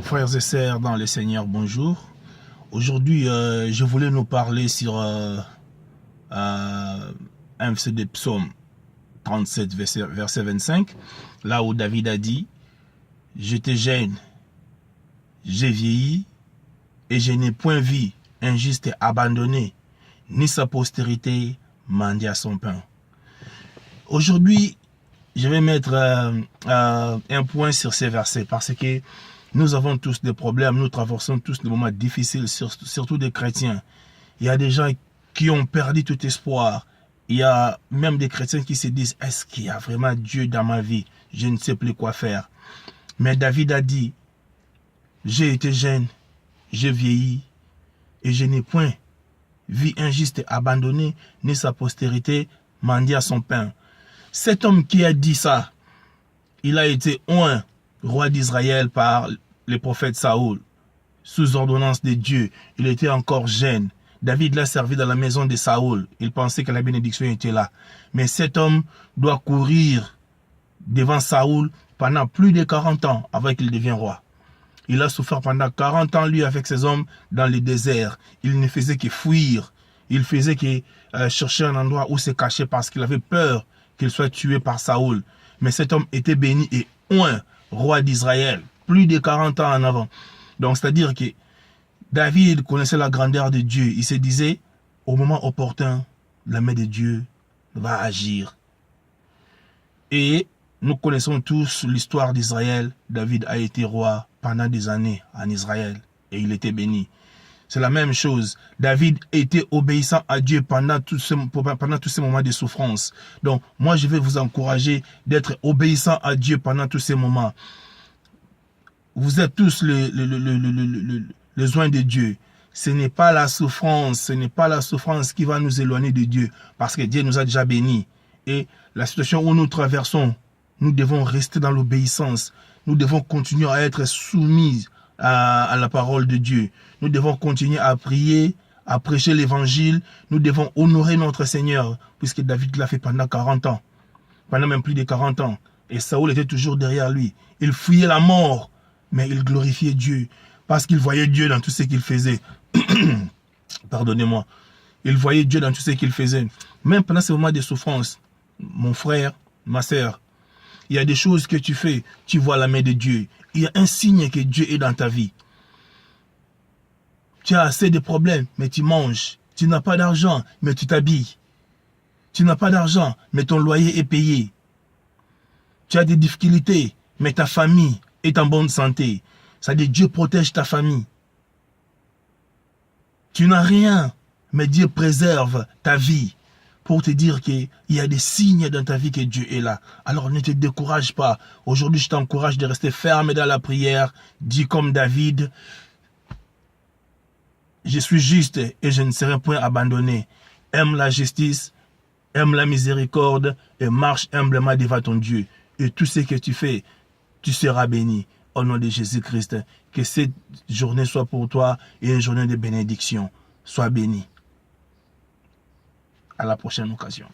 Frères et sœurs dans le Seigneur, bonjour. Aujourd'hui, je voulais nous parler sur un verset de Psaume 37, verset 25, là où David a dit « J'étais jeune, j'ai vieilli, et je n'ai point vu injuste et abandonné, ni sa postérité mendier à son pain. » Aujourd'hui, je vais mettre un point sur ces versets parce que nous avons tous des problèmes, nous traversons tous des moments difficiles, surtout des chrétiens. Il y a des gens qui ont perdu tout espoir. Il y a même des chrétiens qui se disent, est-ce qu'il y a vraiment Dieu dans ma vie? Je ne sais plus quoi faire. Mais David a dit, j'ai été jeune, j'ai vieilli, et je n'ai point vu injuste et abandonné, ni sa postérité mendier à son pain. Cet homme qui a dit ça, il a été oint roi d'Israël par le prophète Saoul, sous ordonnance de Dieu. Il était encore jeune. David l'a servi dans la maison de Saoul. Il pensait que la bénédiction était là. Mais cet homme doit courir devant Saoul pendant plus de 40 ans avant qu'il devienne roi. Il a souffert pendant 40 ans, lui, avec ses hommes, dans le désert. Il ne faisait que fuir. Il faisait que chercher un endroit où se cacher parce qu'il avait peur qu'il soit tué par Saoul. Mais cet homme était béni et oint roi d'Israël, plus de 40 ans en avant. Donc, c'est-à-dire que David connaissait la grandeur de Dieu. Il se disait, au moment opportun, la main de Dieu va agir. Et nous connaissons tous l'histoire d'Israël. David a été roi pendant des années en Israël et il était béni. C'est la même chose. David était obéissant à Dieu pendant tous ces moments de souffrance. Donc, moi, je vais vous encourager d'être obéissant à Dieu pendant tous ces moments. Vous êtes tous les oints de Dieu. Ce n'est pas la souffrance, qui va nous éloigner de Dieu, parce que Dieu nous a déjà bénis. Et la situation où nous traversons, nous devons rester dans l'obéissance. Nous devons continuer à être soumis à la parole de Dieu. Nous devons continuer à prier, à prêcher l'évangile. Nous devons honorer notre Seigneur, puisque David l'a fait pendant 40 ans, pendant même plus de 40 ans. Et Saoul était toujours derrière lui. Il fuyait la mort, mais il glorifiait Dieu, parce qu'il voyait Dieu dans tout ce qu'il faisait. Pardonnez-moi. Il voyait Dieu dans tout ce qu'il faisait. Même pendant ces moments de souffrance, mon frère, ma sœur, il y a des choses que tu fais, tu vois la main de Dieu. Il y a un signe que Dieu est dans ta vie. Tu as assez de problèmes, mais tu manges. Tu n'as pas d'argent, mais tu t'habilles. Tu n'as pas d'argent, mais ton loyer est payé. Tu as des difficultés, mais ta famille est en bonne santé. C'est-à-dire Dieu protège ta famille. Tu n'as rien, mais Dieu préserve ta vie pour te dire qu'il y a des signes dans ta vie que Dieu est là. Alors ne te décourage pas. Aujourd'hui, je t'encourage de rester ferme dans la prière. Dis comme David, je suis juste et je ne serai point abandonné. Aime la justice, aime la miséricorde et marche humblement devant ton Dieu. Et tout ce que tu fais, tu seras béni. Au nom de Jésus-Christ, que cette journée soit pour toi une journée de bénédiction. Sois béni. À la prochaine occasion.